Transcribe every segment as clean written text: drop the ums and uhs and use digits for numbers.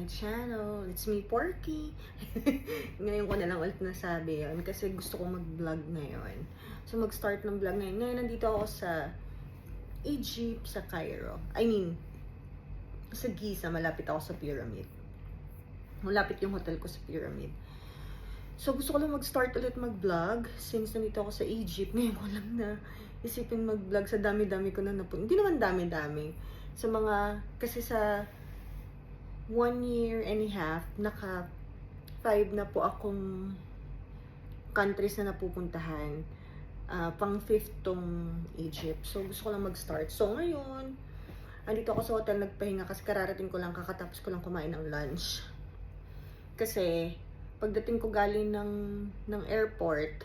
channel. It's me, Porky. Ngayon ko na lang ulit nasabi yun kasi gusto kong mag-vlog ngayon. So, mag-start ng vlog ngayon. Ngayon, nandito ako sa Egypt, sa Cairo. I mean, sa Giza, malapit ako sa pyramid. Malapit yung hotel ko sa pyramid. So, gusto ko lang mag-start ulit mag-vlog since nandito ako sa Egypt. Ngayon ko lang na isipin mag-vlog sa dami-dami ko na napunta. Hindi naman dami-dami. Sa mga, kasi sa 1 year and a half, naka 5 na po akong countries na napupuntahan. Pang 5th tong Egypt. So, gusto ko lang mag-start. So, ngayon, andito ako sa hotel, nagpahinga kasi kararating ko lang, kakatapos ko lang kumain ng lunch. Kasi, pagdating ko galing ng airport,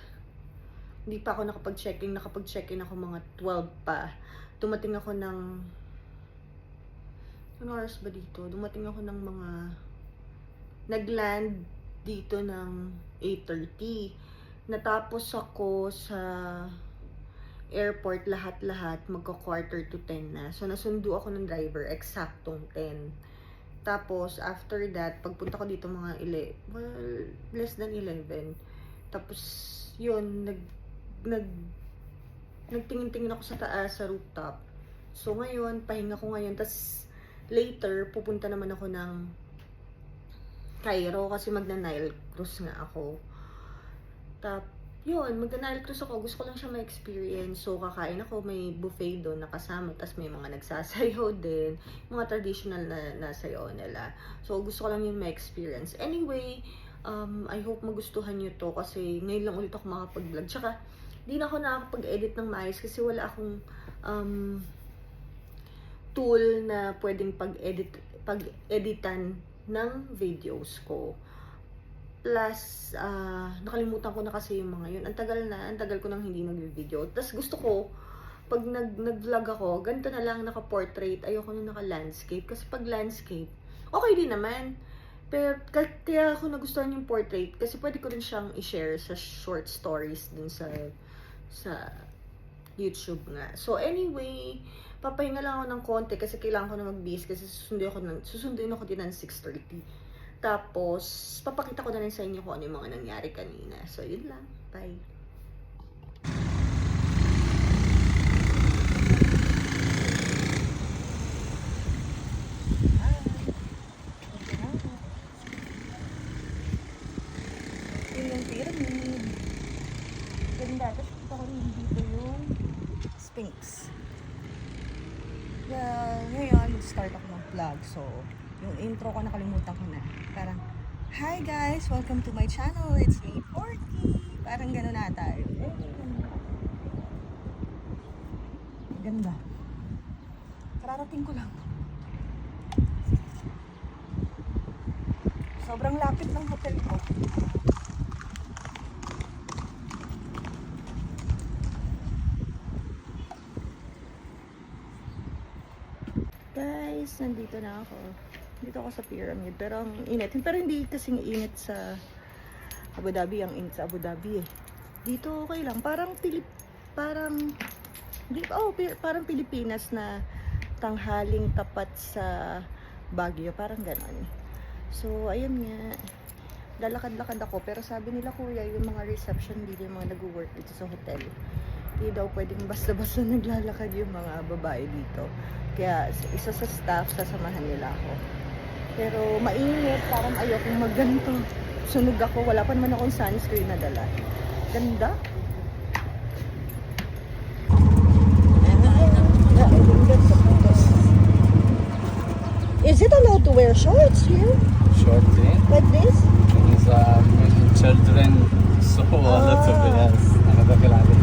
hindi pa ako nakapag-check-in. Nakapag-check-in ako mga 12 pa. Dumating ako ng ano oras ba dito? Dumating ako ng mga nagland dito ng 8:30. Natapos ako sa airport lahat-lahat magka-quarter to 10 na. So nasundo ako ng driver eksaktong 10. Tapos after that, pagpunta ko dito mga less than 11. Tapos yun, nagtingin-tingin ako sa taas sa rooftop. So ngayon, pahinga ko ngayon. Tapos later, pupunta naman ako ng Cairo kasi magna-Nile cruise nga ako. Yun, magna-Nile cruise ako. Gusto ko lang siya ma-experience. So, kakain ako. May buffet doon nakasama. Tapos may mga nagsasayaw din. Mga traditional na sayaw nila. So, gusto ko lang yung ma-experience. Anyway, I hope magustuhan nyo to kasi ngayon lang ulit ako makapag-vlog. Tsaka, di na ako nakakapag-edit ng maayos kasi wala akong tool na pwedeng pag-editan ng videos ko. Plus, nakalimutan ko na kasi yung mga yun. Ang tagal ko nang hindi nag-video. Tapos gusto ko, pag nag-vlog ako, ganito na lang naka-portrait. Ayoko na naka-landscape. Kasi pag landscape, okay din naman. Pero kaya ako nagustuhan yung portrait kasi pwede ko rin siyang i-share sa short stories dun sa YouTube nga. So anyway, papahinga lang ako ng konti kasi kailangan ko na mag-base kasi susunduin ako din ng 6:30. Tapos, papakita ko na rin sa inyo kung ano yung mga nangyari kanina. So, yun lang. Bye! Yun yung pyramid. Ganda. Tapos kita ko rin dito yung Sphinx. Well, ngayon, mag-start ako ng vlog. So, yung intro ko nakalimutan ko na. Parang, hi guys! Welcome to my channel. It's me, Porky. Parang gano'n na tayo. Ganda. Kararating ko lang. Sobrang lapit ng hotel ko. Guys, nandito na ako. Dito ako sa pyramid. Pero ang init. Pero hindi kasing init sa Abu Dhabi. Ang init sa Abu Dhabi eh. Dito okay lang. Parang Pilipinas na tanghaling tapat sa Baguio. Parang ganon. So, ayun nga. Lalakad-lakad ako. Pero sabi nila kuya, yung mga reception dito, yung mga nag-work dito sa hotel, hindi daw pwedeng basta-basta naglalakad yung mga babae dito. Kaya isa sa staff, sasamahan nila ako. Pero mainit, parang ayokong magganto. Sunog ako, wala pa naman akong sunscreen na dala. Ganda. Is it allowed to wear shorts here? Short thing? Like this? It's children, so a lot of yes. Another kailangan.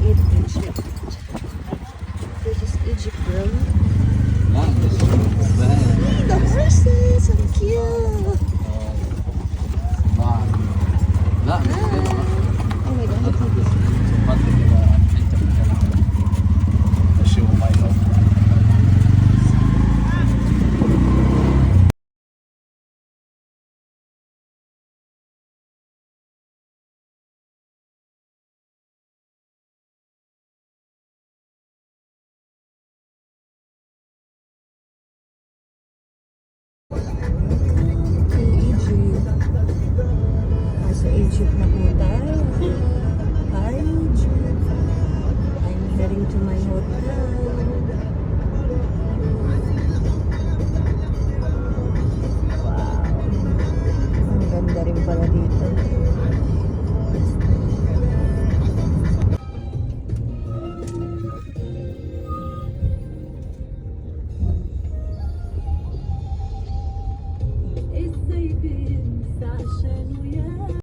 Egypt. This is Egypt, bro. Yeah, The horses, so cute. Oh my god, look at this. Egypt na po tayo. Hi, Egypt. I'm heading to my hotel. Wow. Ang ganda rin pala